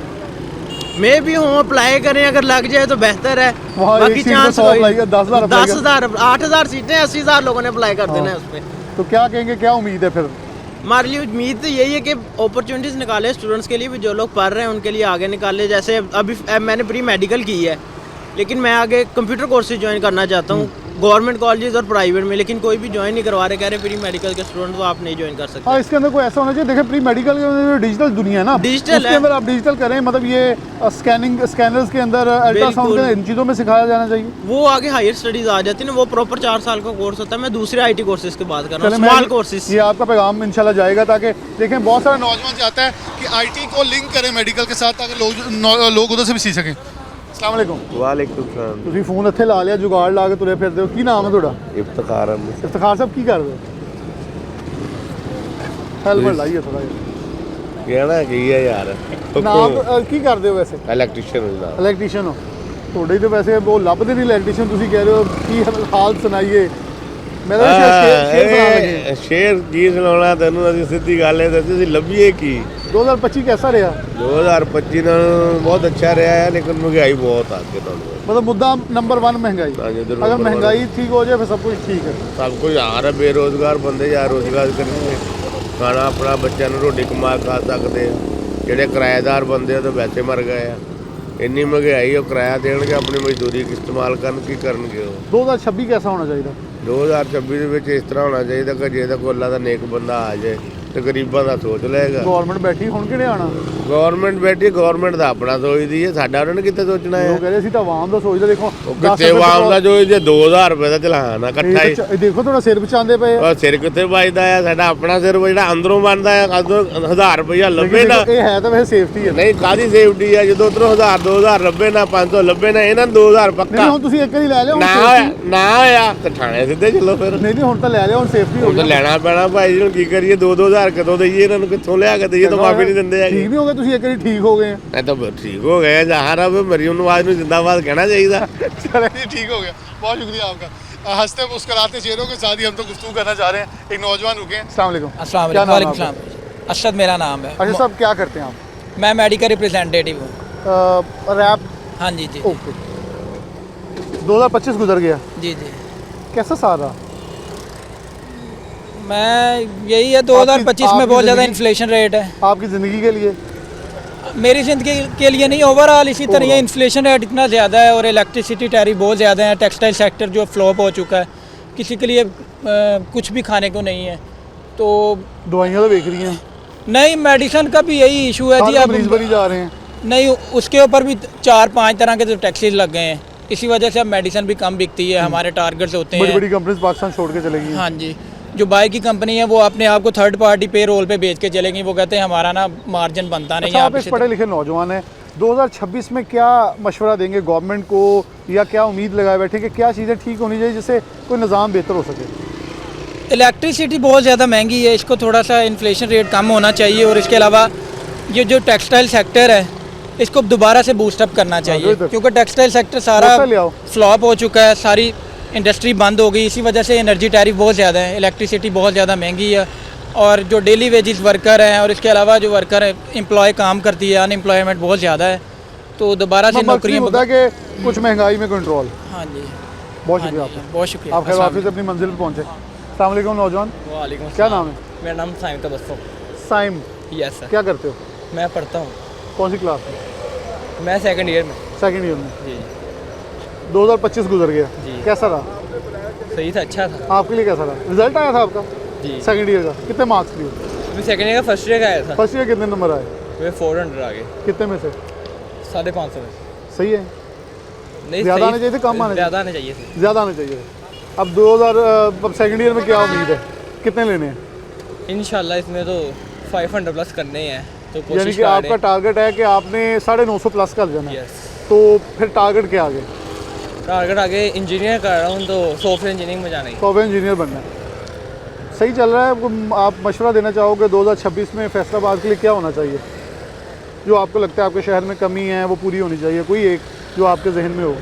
मैं भी हूँ, अप्लाई करें, अगर लग जाए तो बेहतर है। वहाँ एक बाकी सीट पे चांस 100 अप्लाई कर, 10,000 अप्लाई कर। 10,000 8,000 सीटें 80,000 लोगों ने अप्लाई कर देना है उसमें। तो क्या कहेंगे, क्या उम्मीद है फिर? हमारे लिए उम्मीद तो यही है कि अपॉर्चुनिटीज़ निकाले स्टूडेंट्स के लिए भी, जो लोग पढ़ रहे हैं उनके लिए आगे निकाले। जैसे अभी मैंने प्री मेडिकल की है, लेकिन मैं आगे कंप्यूटर कोर्सेज ज्वाइन करना चाहता हूँ गवर्नमेंट कॉलेज और प्राइवेट में, लेकिन कोई भी ज्वाइन नहीं करवा रहे, कह रहे प्री मेडिकल के स्टूडेंट तो आप नहीं ज्वाइन कर सकते। हाँ इसके अंदर कोई ऐसा होना चाहिए, देखिए प्री मेडिकल के अंदर डिजिटल दुनिया है ना, डिजिटल उसके है। अंदर आप डिजिटल करें, मतलब ये स्कैनर्स के अंदर अल्ट्रासाउंड बिल्कुल। इन चीज़ों में सिखाया जाना चाहिए। वो आगे हायर स्टडीज़ आ जाती है ना, वो प्रॉपर 4 साल का कोर्स होता है। मैं दूसरे IT कोर्सेज की बात कर रहा चलें, हूँ, मैं- स्मॉल कोर्सेज। ये आपका पैगाम इंशाल्लाह जाएगा, ताकि देखें बहुत सारे नौजवान चाहता है कि IT को लिंक करें मेडिकल के साथ, ताकि लोग उधर से भी सीख सकें। अस्सलाम वालेकुम। ਵਾਲੇਕੁਮ ਸਲਾਮ। ਤੁਸੀਂ ਫੋਨ ਇੱਥੇ ਲਾ ਲਿਆ, ਜੁਗਾੜ ਲਾ ਕੇ ਤੁਰੇ ਫਿਰਦੇ ਹੋ, ਕੀ ਨਾਮ ਹੈ ਤੁਹਾਡਾ? ਇਫਤਖਾਰ ਅਹਿਮਦ। ਇਫਤਖਾਰ ਸਾਹਿਬ ਕੀ ਕਰਦੇ ਹੋ? ਹੈਲਮਟ ਲਾਈਏ ਥੋੜਾ ਜਿਹਾ। ਕਹਿਣਾ ਕੀ ਹੈ ਯਾਰ, ਨਾਮ ਕੀ ਕਰਦੇ ਹੋ ਵੈਸੇ? ਇਲੈਕਟ੍ਰੀਸ਼ੀਅਨ ਦਾ। ਇਲੈਕਟ੍ਰੀਸ਼ੀਅਨ ਹੋ ਤੁਹਾਡੇ ਹੀ ਤਾਂ ਵੈਸੇ ਉਹ ਲੱਭਦੇ ਨਹੀਂ ਇਲੈਕਟ੍ਰੀਸ਼ੀਅਨ, ਤੁਸੀਂ ਕਹਿ ਰਹੇ ਹੋ ਕੀ ਹਾਲ ਸੁਣਾਈਏ? ਮੈਂ ਤਾਂ ਸ਼ੇਰ ਸੁਣਾਉਣ ਲੱਗੇ। ਸ਼ੇਰ ਕੀ ਸੁਣਾਉਣਾ ਤੈਨੂੰ, ਅਸੀਂ ਸਿੱਧੀ ਗੱਲ ਹੈ ਦੱਸੀ, ਅਸੀਂ ਲੱਭੀਏ ਕੀ? 2025 कैसा रहा? 2025 ਨਾਲ ਬਹੁਤ ਅੱਛਾ ਰਿਹਾ ਹੈ ਲੇਕਿਨ ਮਹਿੰਗਾਈ ਬਹੁਤ ਆ ਅੱਗੇ ਤੋਂ मतलब मुद्दा नंबर 1 महंगाई। हाँ जी, जरूर अगर नंबर महंगाई ठीक हो जाए फिर सब कुछ ठीक है। ਸਭ ਕੁਝ ਆ ਰਿਹਾ ਬੇਰੋਜ਼ਗਾਰ ਬੰਦੇ ਜਾਂ ਰੋਜ਼ਗਾਰ ਕਰਨਗੇ ਖਾਣਾ ਆਪਣਾ ਬੱਚਿਆਂ ਨੂੰ ਰੋਟੀ ਕਮਾ ਖਾ ਸਕਦੇ ਆ ਜਿਹੜੇ ਕਿਰਾਏਦਾਰ ਬੰਦੇ ਆ ਤਾਂ ਵੈਸੇ ਮਰ ਗਏ ਆ ਇੰਨੀ ਮਹਿੰਗਾਈ ਉਹ ਕਿਰਾਇਆ ਦੇਣਗੇ ਆਪਣੀ ਮਜ਼ਦੂਰੀ ਇਸਤੇਮਾਲ ਕਰਨ ਕੀ ਕਰਨਗੇ ਉਹ 2026 कैसा होना चाहिए? 2026 ਦੇ ਵਿੱਚ ਇਸ ਤਰ੍ਹਾਂ ਹੋਣਾ ਚਾਹੀਦਾ ਕਿ ਜੇ ਤਾਂ ਕੋਈ ਅੱਲਾ ਦਾ ਨੇਕ ਬੰਦਾ ਆ ਜਾਏ ਤੇ ਗਰੀਬਾਂ ਦਾ ਸੋਚ ਲਏਗਾ गवर्नमेंट बैठी ਹੁਣ ਕਿਹਨੇ ਆਣਾ? ਗਵਰਨਮੈਂਟ ਬੈਠੀ ਗਵਰਨਮੈਂਟ ਦਾ ਆਪਣਾ ਸੋਚਦੀ ਹੈ ਸਾਡਾ ਉਹਨਾਂ ਨੇ ਕਿੱਥੇ ਸੋਚਣਾ ਹੈ ਉਹ ਕਹਿੰਦੇ ਅਸੀਂ ਤਾਂ ਆਵਾਮ ਦਾ ਸੋਚਦੇ ਦੇਖੋ ਉਹ ਕਿੱਥੇ ਆਵਾਮ ਦਾ ਜੋ ਜੇ 2000 ਰੁਪਏ ਦਾ ਚਲਾਨ ਆ ਇਕੱਠਾ ਹੀ ਇਹ ਦੇਖੋ ਤੁਹਾਡਾ ਸਿਰ ਬਚਾਉਂਦੇ ਪਏ ਆ। ਉਹ ਸਿਰ ਕਿੱਥੇ ਵੱਜਦਾ ਆ ਸਾਡਾ ਆਪਣਾ ਸਿਰ ਜਿਹੜਾ ਅੰਦਰੋਂ ਬਣਦਾ ਆ ਅੰਦਰੋਂ 1000 ਰੁਪਇਆ ਲੱਭੇ ਨਾ ਇਹ ਹੈ ਤਾਂ ਵੈਸੇ ਸੇਫਟੀ ਹੈ। ਨਹੀਂ ਕਾਦੀ ਸੇਫਟੀ ਆ ਜਦੋਂ ਉਧਰੋਂ 1000 2000 ਲੱਭੇ ਨਾ 500 ਲੱਭੇ ਨਾ ਇਹਨਾਂ ਨੂੰ 2000 ਪੱਕਾ ਨਹੀਂ ਹੁਣ ਤੁਸੀਂ ਇੱਕ ਵਾਰੀ ਲੈ ਲਿਓ ਹੁਣ ਨਾ safety- ਨਾ ਹੋਇਆ ਤੇ ਥਾਣੇ ਸਿੱਧੇ ਚੱਲੋ ਫਿਰ ਨਹੀਂ ਹੁਣ ਤਾਂ ਲੈ ਲਿਓ ਹੁਣ ਸੇਫਟੀ ਹੋ ਹੁਣ ਤਾਂ ਲੈਣਾ ਪੈਣਾ ਭਾਈ ਜੀ ਹੁਣ ਕੀ ਕਰੀਏ 2-2000 ਕਦੋਂ ਦਈਏ ਇਹਨਾਂ ਨੂੰ ਕਿੱਥੋਂ ਲਿਆ ਕੇ ਦਈਏ ਤਾਂ ਮਾਫੀ ਨਹੀਂ ਦਿੰਦੇ ਹੈਗੇ ਠੀਕ ਨਹੀਂ ਹੋ ਗਏ ਤੁਸੀਂ ਇੱਕ ਵਾਰੀ ਠੀਕ ਹੋ ਗਏ ਮੈਂ ਤਾਂ ਠੀਕ ਹੋ ਗਏ जहाँ रहा मरियम नवाज ਨੂੰ जिंदाबाद कहना चाहिए। चले जी ठीक हो गया बहुत शुक्रिया आपका। हंसते मुस्कुराते चेहरों के साथ ही हम तो गुफ्तगू करना चाह रहे हैं। एक नौजवान रुके हैं। अस्सलाम वालेकुम। अस्सलाम क्या वालेकुम। नाम है वालेकुम सलाम। अरशद मेरा नाम है। अच्छा साहब क्या करते हैं आप? मैं मेडिकल रिप्रेजेंटेटिव हूँ। रैप? हाँ जी जी। ओके। 2025 गुजर गया जी जी। कैसा साल रहा? मैं यही है 2025 में बहुत ज़्यादा इन्फ्लेशन रेट है आपकी ज़िंदगी के लिए? मेरी ज़िंदगी के लिए नहीं, ओवरऑल इसी तरह इन्फ्लेशन रेट इतना ज़्यादा है और इलेक्ट्रिसिटी टैरिफ बहुत ज़्यादा है। टेक्सटाइल सेक्टर जो फ्लॉप हो चुका है, किसी के लिए कुछ भी खाने को नहीं है। तो दवाइयाँ तो बेच रही हैं? नहीं, मेडिसिन का भी यही इशू है जी। अब मरीज बड़ी जा रहे हैं? नहीं, उसके ऊपर भी 4-5 तरह के तो टैक्सेस लग गए हैं, इसी वजह से अब मेडिसिन भी कम बिकती है। हमारे टारगेट्स होते हैं बड़ी बड़ी कंपनीज पाकिस्तान छोड़ के चलेगी। हाँ जी, जो बाइक की कंपनी है वो अपने आप को थर्ड पार्टी पे रोल पे बेच के चलेंगी। वो कहते हैं हमारा ना मार्जिन बनता नहीं है। आप एक पढ़े लिखे नौजवान हैं, 2026 में क्या मशवरा देंगे गवर्नमेंट को या क्या उम्मीद लगाए बैठे कि क्या चीज़ें ठीक होनी चाहिए जिससे कोई निज़ाम बेहतर हो सके? इलेक्ट्रिसिटी बहुत ज़्यादा महंगी है, इसको थोड़ा सा इन्फ्लेशन रेट कम होना चाहिए। और इसके अलावा ये जो टेक्सटाइल सेक्टर है इसको दोबारा से बूस्टअप करना चाहिए, क्योंकि टेक्सटाइल सेक्टर सारा फ्लॉप हो चुका है, सारी इंडस्ट्री बंद हो गई। इसी वजह से एनर्जी टैरिफ बहुत ज़्यादा है, इलेक्ट्रिसिटी बहुत ज़्यादा महंगी है। और जो डेली वेजेस वर्कर हैं और इसके अलावा जो वर्कर एम्प्लॉय काम करती है, अनएम्प्लॉयमेंट बहुत ज़्यादा है। तो दोबारा से नौकरियाँ होता है कि कुछ महंगाई में कंट्रोल। हाँ जी, बहुत शुक्रिया आपका। बहुत शुक्रिया। आप खैर वापस अपनी मंजिल पर पहुँचे। अस्सलाम वालेकुम नौजवान। वालेकुम। क्या नाम है? मेरा नाम साइम तबस्सुम। साइम? Yes sir. क्या करते हो? मैं पढ़ता हूँ। कौन सी क्लास में? मैं सेकंड ईयर में। सेकंड ईयर में जी। 2025 गुजर गया जी। कैसा रहा? सही था, अच्छा था। आपके लिए कैसा रहा? रिजल्ट आया था आपका जी सेकंड ईयर का? कितने मार्क्स लिए? मैं सेकंड ईयर का फर्स्ट ईयर का आया था। फर्स्ट ईयर कितने नंबर आए? मैं 400 आ गए। कितने में से? 550 में। सही है? नहीं, ज़्यादा आने चाहिए थे कम आने? ज़्यादा आने चाहिए थे। ज़्यादा आने चाहिए। अब 2000 अब सेकंड ईयर में क्या उम्मीद है, कितने लेने हैं? इंशाल्लाह इसमें तो 500 प्लस करने हैं, तो यानी कोशिश कि आपका टारगेट है कि आपने 950 प्लस कर जाना है। यस। तो फिर टारगेट क्या आगे? टारगेट आगे इंजीनियर कर रहा हूँ, तो सॉफ्टवेयर इंजीनियरिंग में जाना है। सॉफ्टवेयर इंजीनियर बनना है। सही चल रहा है। आप मशवरा देना चाहोगे 2026 में फैसलाबाद के लिए क्या होना चाहिए, जो आपको लगता है आपके शहर में कमी है वो पूरी होनी चाहिए, कोई एक जो आपके जहन में हो?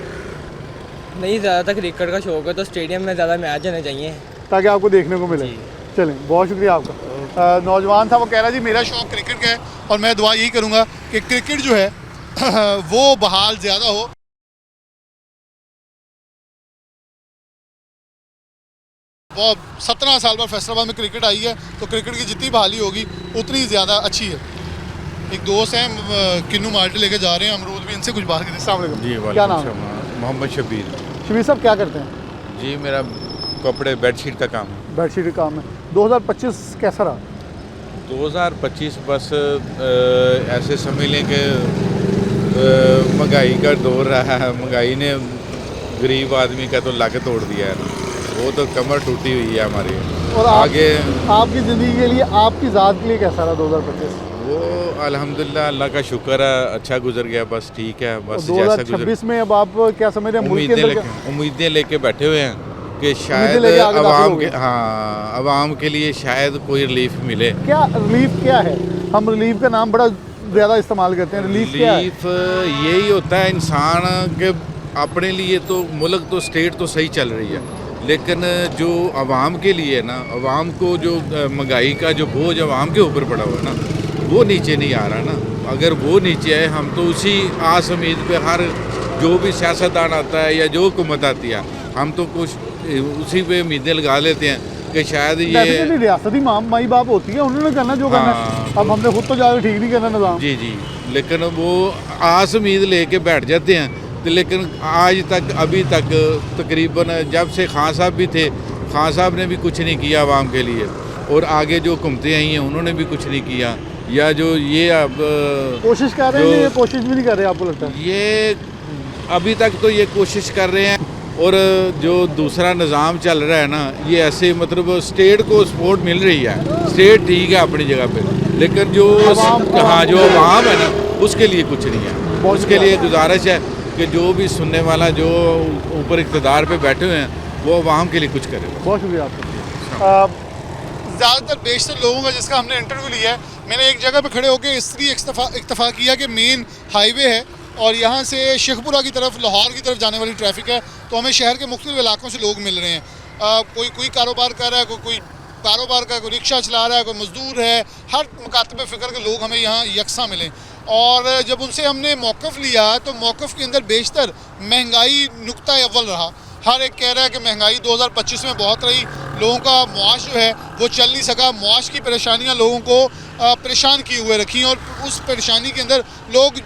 नहीं, ज़्यादातर क्रिकेट का शौक है तो स्टेडियम में ज़्यादा मैच होने चाहिए ताकि आपको देखने को मिले। चलें, बहुत शुक्रिया आपका। नौजवान था, वो कह रहा जी मेरा शौक़ क्रिकेट का है और मैं दुआ यही करूँगा कि क्रिकेट जो है वो बहाल ज़्यादा हो। वो 17 साल बाद फैसलाबाद में क्रिकेट आई है तो क्रिकेट की जितनी बहाली होगी उतनी ज़्यादा अच्छी है। एक दोस्त हैं किन्नू माल्टे लेके जा रहे हैं, अमरूद भी, इनसे कुछ बात करें। अस्सलाम वालेकुम। जी क्या नाम है? मोहम्मद शबीर। शबीर साहब क्या करते हैं? जी मेरा कपड़े बेडशीट का काम है। बेडशीट का काम है। 2025 कैसा रहा? 2025 बस ऐसे समझ लें कि महंगाई का दौर रहा है। महंगाई ने गरीब आदमी का तो लाके तोड़ दिया है ना, वो तो कमर टूटी हुई है हमारी। और आगे आपकी ज़िंदगी के लिए, आपकी ज़ात के लिए कैसा रहा 2025? वो अल्हम्दुलिल्लाह अल्लाह का शुक्र है, अच्छा गुजर गया, बस ठीक है। बस जैसा 2026 में अब आप क्या समझ रहे हैं? उम्मीदें लेके बैठे हुए हैं कि शायद आवाम के लिए शायद कोई रिलीफ मिले। क्या रिलीफ क्या है? हम रिलीफ का नाम बड़ा ज़्यादा इस्तेमाल करते हैं। रिलीफ यही होता है इंसान के अपने लिए तो मुल्क तो स्टेट तो सही चल रही है, लेकिन जो आवाम के लिए ना, आवाम को जो महंगाई का जो बोझ आवाम के ऊपर पड़ा हुआ है ना, वो नीचे नहीं आ रहा ना। अगर वो नीचे है, हम तो उसी आस उम्मीद पे हर जो भी सियासतदान आता है या जो हुकूमत आती है, हम तो कुछ उसी पे उम्मीदें लगा लेते हैं कि शायद ये रियासती माई बाप होती है, उन्होंने करना जो करना है। अब हमने खुद तो ज़्यादा ठीक नहीं करना निज़ाम। जी जी, लेकिन वो आस उम्मीद लेके बैठ जाते हैं। तो लेकिन आज तक अभी तक तकरीबन जब से खान साहब भी थे, खान साहब ने भी कुछ नहीं किया आवाम के लिए, और आगे जो हुकूमतें आई हैं उन्होंने भी कुछ नहीं किया। या जो ये अब कोशिश कर रहे हैं, ये कोशिश भी नहीं कर रहे, आपको लगता है? ये अभी तक तो ये कोशिश कर रहे हैं। और जो दूसरा निज़ाम चल रहा है ना, ये ऐसे मतलब स्टेट को सपोर्ट मिल रही है, स्टेट ठीक है अपनी जगह पे, लेकिन जो हाँ जो अवाम है ना, उसके लिए कुछ नहीं है। उसके लिए गुजारिश है कि जो भी सुनने वाला जो ऊपर इक़्तिदार पे बैठे हुए हैं, वो अवाम के लिए कुछ करे। बहुत शुक्रिया आपका। ज़्यादातर बेशतर लोगों का जिसका हमने इंटरव्यू लिया है, मैंने एक जगह पे खड़े होकर इसलिए इत्तफाक किया कि मेन हाईवे है और यहाँ से शेखपुरा की तरफ, लाहौर की तरफ जाने वाली ट्रैफिक है, तो हमें शहर के मुख्तलिफ इलाकों से लोग मिल रहे हैं। कोई कारोबार कर रहा है, कोई कारोबार का, कोई रिक्शा चला रहा है, कोई मजदूर है, हर मुकातबे फ़िक्र के लोग हमें यहाँ यकसा मिले। और जब उनसे हमने मौक़िफ़ लिया तो मौक़िफ़ के अंदर बेशतर महंगाई नुक्ता अव्वल रहा। हर एक कह रहा है कि महंगाई 2025 में बहुत रही, लोगों का मुआश जो है वो चल नहीं सका, मुआश की परेशानियाँ लोगों को परेशान किए हुए रखी, और उस परेशानी के अंदर लोग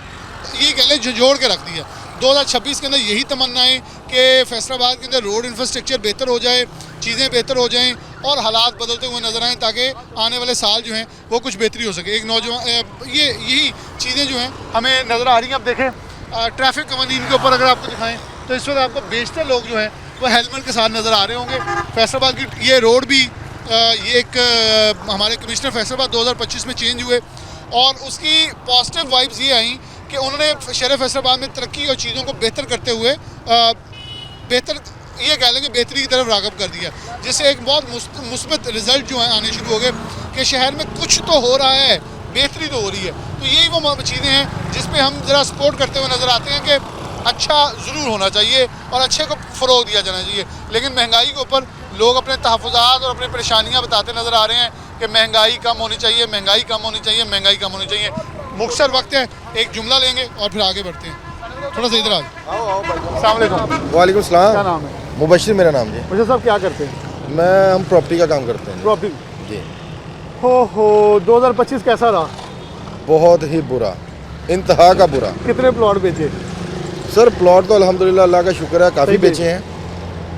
ये कह लें झंझोड़ के रख दिया। 2026 के अंदर यही तमन्नाएं कि फैसलाबाद के अंदर रोड इंफ्रास्ट्रक्चर बेहतर हो जाए, चीज़ें बेहतर हो जाएं और हालात बदलते हुए नज़र आएँ, ताकि आने वाले साल जो हैं वो कुछ बेहतरी हो सके। एक नौजवान यही चीज़ें जो हैं हमें नज़र आ रही हैं। अब देखें ट्रैफिक कवानीन के ऊपर अगर आपको दिखाएँ तो इस वक्त आपको बेशतर लोग जो हैं वो हेलमेट के साथ नज़र आ रहे होंगे। फैसलाबाद की ये रोड भी ये एक हमारे कमिश्नर फैसलाबाद 2025 में चेंज हुए, और उसकी पॉजिटिव वाइब्स ये आई कि उन्होंने शहर फैसलाबाद में तरक्की और चीज़ों को बेहतर करते हुए बेहतर ये कह लेंगे बेहतरी की तरफ राग़ब कर दिया, जिससे एक बहुत मुस्बत रिज़ल्ट जो है आने शुरू हो गए कि शहर में कुछ तो हो रहा है, बेहतरी तो हो रही है। तो यही वो चीज़ें हैं जिस पे हम ज़रा सपोर्ट करते हुए नज़र आते हैं कि अच्छा ज़रूर होना चाहिए और अच्छे को फ़रोग दिया जाना चाहिए। लेकिन महंगाई के ऊपर लोग अपने तहफ़्फ़ुज़ात और अपनी परेशानियाँ बताते नज़र आ रहे हैं कि महंगाई कम होनी चाहिए, महंगाई कम होनी चाहिए, महंगाई कम होनी चाहिए। मुख्तसर वक्त है, एक जुमला लेंगे और फिर आगे बढ़ते हैं। थोड़ा सा इधर अस्सलाम वालेकुम। वालेकुम सलाम। क्या नाम है? मुबशिर मेरा नाम जी। मुबशिर साहब क्या करते हैं? हम प्रॉपर्टी का काम करते हैं। प्रॉपर्टी जी। हो 2025 कैसा रहा? बहुत ही बुरा, इंतहा का बुरा। कितने प्लॉट बेचे? सर प्लॉट तो अल्हम्दुलिल्लाह अल्लाह का शुक्र है काफ़ी बेचे हैं,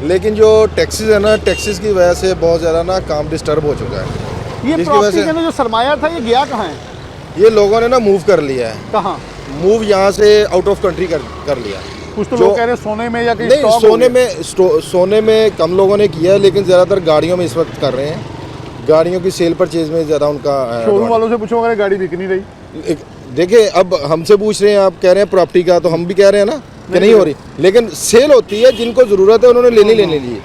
लेकिन जो टैक्सेस है ना, टैक्सेस की वजह से बहुत ज़्यादा ना काम डिस्टर्ब हो चुका है। ये प्रॉपर्टी के अंदर जो सरमाया था ये गया कहाँ है? ये लोगों ने ना मूव कर लिया है। कहाँ मूव? यहाँ से आउट ऑफ कंट्री कर लिया। कुछ तो लोग कह रहे हैं सोने में या कहीं नहीं, सोने में कम लोगों ने किया है, लेकिन ज़्यादातर गाड़ियों में इस वक्त कर रहे हैं। गाड़ियों की सेल परचेज में ज़्यादा उनका। शोरूम वालों से पूछो अगर गाड़ी बिक नहीं रही। देखिए अब हमसे पूछ रहे हैं, आप कह रहे हैं प्रॉपर्टी का, तो हम भी कह रहे हैं ना कि नहीं हो रही, लेकिन सेल होती है। जिनको ज़रूरत है उन्होंने लेनी ली,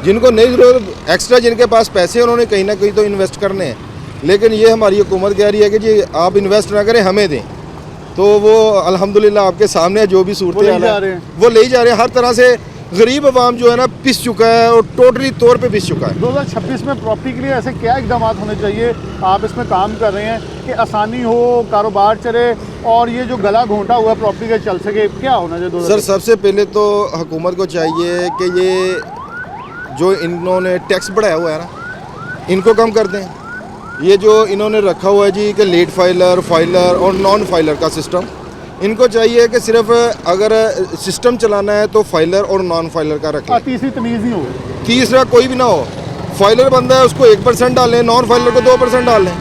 जिनको नहीं ज़रूरत एक्स्ट्रा जिनके पास पैसे उन्होंने कहीं ना कहीं तो इन्वेस्ट करने हैं। लेकिन ये हमारी हुकूमत कह रही है कि जी आप इन्वेस्ट ना करें, हमें दें, तो वो अल्हम्दुलिल्लाह आपके सामने जो भी सूरत हाल है वो ले जा रहे हैं। हर तरह से गरीब अवाम जो है ना पिस चुका है और टोटली तौर पे पिस चुका है। 2026 में प्रॉपर्टी के लिए ऐसे क्या इकदाम होने चाहिए, आप इसमें काम कर रहे हैं कि आसानी हो, कारोबार चले और ये जो गला घोंटा हुआ है प्रॉपर्टी का चल सके, क्या होना चाहिए? सर सबसे पहले तो हुकूमत को चाहिए कि ये जो इन्होंने टैक्स बढ़ाया हुआ है ना, इनको कम कर दें। ये जो इन्होंने रखा हुआ है जी कि लेट फाइलर, फाइलर और नॉन फाइलर का सिस्टम, इनको चाहिए कि सिर्फ अगर सिस्टम चलाना है तो फाइलर और नॉन फाइलर का रखें। तीसरी तमीज़ नहीं हो, तीसरा कोई भी ना हो। फाइलर बंदा है उसको 1% डालें, नॉन फाइलर को 2% डालें।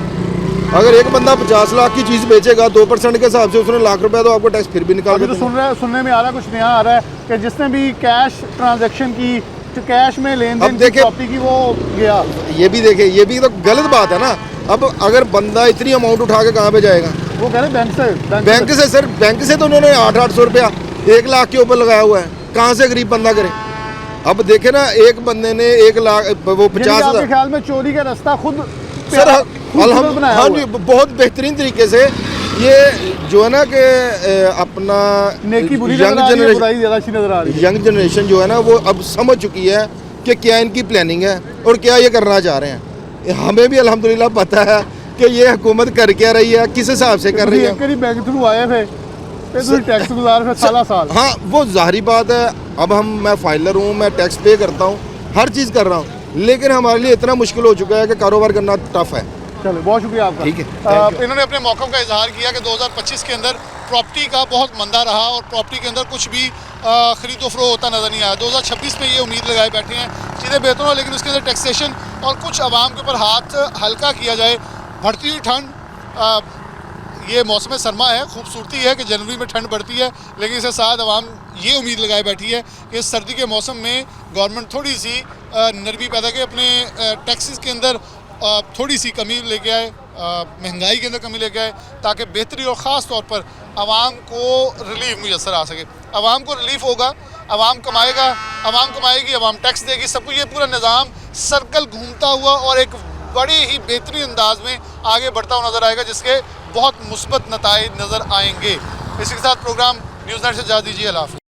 अगर एक बंदा 50 लाख की चीज़ बेचेगा 2% के हिसाब से उसने लाख रुपया, तो आपको टैक्स फिर भी निकाल के। तो सुनने में आ रहा है, कुछ नया आ रहा है कि जिसने भी कैश ट्रांजैक्शन की, कैश में लेन देन की प्रॉपर्टी की, वो गया। ये भी देखे, ये भी तो गलत बात है ना। अब अगर बंदा इतनी अमाउंट उठा के कहाँ पे जाएगा? वो कह रहे बैंक से सर, बैंक से तो उन्होंने 800 रुपया 1 लाख के ऊपर लगाया हुआ है। कहाँ से गरीब बंदा करे? अब देखे ना, एक बंदे ने 1 लाख वो 50,000। ख्याल में चोरी का रास्ता खुद सर हाँ जी, बहुत बेहतरीन तरीके से ये जो है ना कि अपना यंग जनरेशन जो है ना वो अब समझ चुकी है कि क्या इनकी प्लानिंग है और क्या ये करना चाह रहे हैं। हमें भी अल्हम्दुलिल्लाह पता है कि ये हुकूमत कर क्या रही है, किस हिसाब से कर रही है। एक ही बैंक थ्रू आए थे ते तुसीं टैक्स गुजार फिर साल हाँ वो जाहिर बात है, अब मैं फाइलर हूँ, मैं टैक्स पे करता हूँ, हर चीज़ कर रहा हूँ, लेकिन हमारे लिए इतना मुश्किल हो चुका है कि कारोबार करना टफ है। चलो बहुत शुक्रिया आपका। ठीक है। इन्होंने अपने मौक़िफ़ का इजहार किया कि 2025 के अंदर प्रॉपर्टी का बहुत मंदा रहा और प्रॉपर्टी के अंदर कुछ भी ख़रीदो फरोख्त होता नज़र नहीं आया। 2026 में ये उम्मीद लगाए बैठे हैं चीज़ें बेहतर हो, लेकिन उसके अंदर टैक्सेशन और कुछ आवाम के ऊपर हाथ हल्का किया जाए। बढ़ती हुई ठंड, ये मौसम सरमा है, खूबसूरती है कि जनवरी में ठंड बढ़ती है, लेकिन इसके साथ आवाम ये उम्मीद लगाए बैठी है कि सर्दी के मौसम में गवर्नमेंट थोड़ी सी नरमी पैदा करे, अपने टैक्सेस के अंदर थोड़ी सी कमी लेके आए, महंगाई के अंदर कमी लेके आए, ताकि बेहतरी और ख़ास तौर पर आवाम को रिलीफ मुयसर आ सके। आवाम को रिलीफ होगा, आवाम कमाएगा, आवाम कमाएगी, आवाम टैक्स देगी, सब कुछ ये पूरा निज़ाम सर्कल घूमता हुआ और एक बड़े ही बेहतरीन अंदाज में आगे बढ़ता हुआ नज़र आएगा, जिसके बहुत मुस्बत नताइज नज़र आएंगे। इसी के साथ प्रोग्राम न्यूज़ नेट से इजाज़त दीजिए। अल्लाह हाफ़िज़।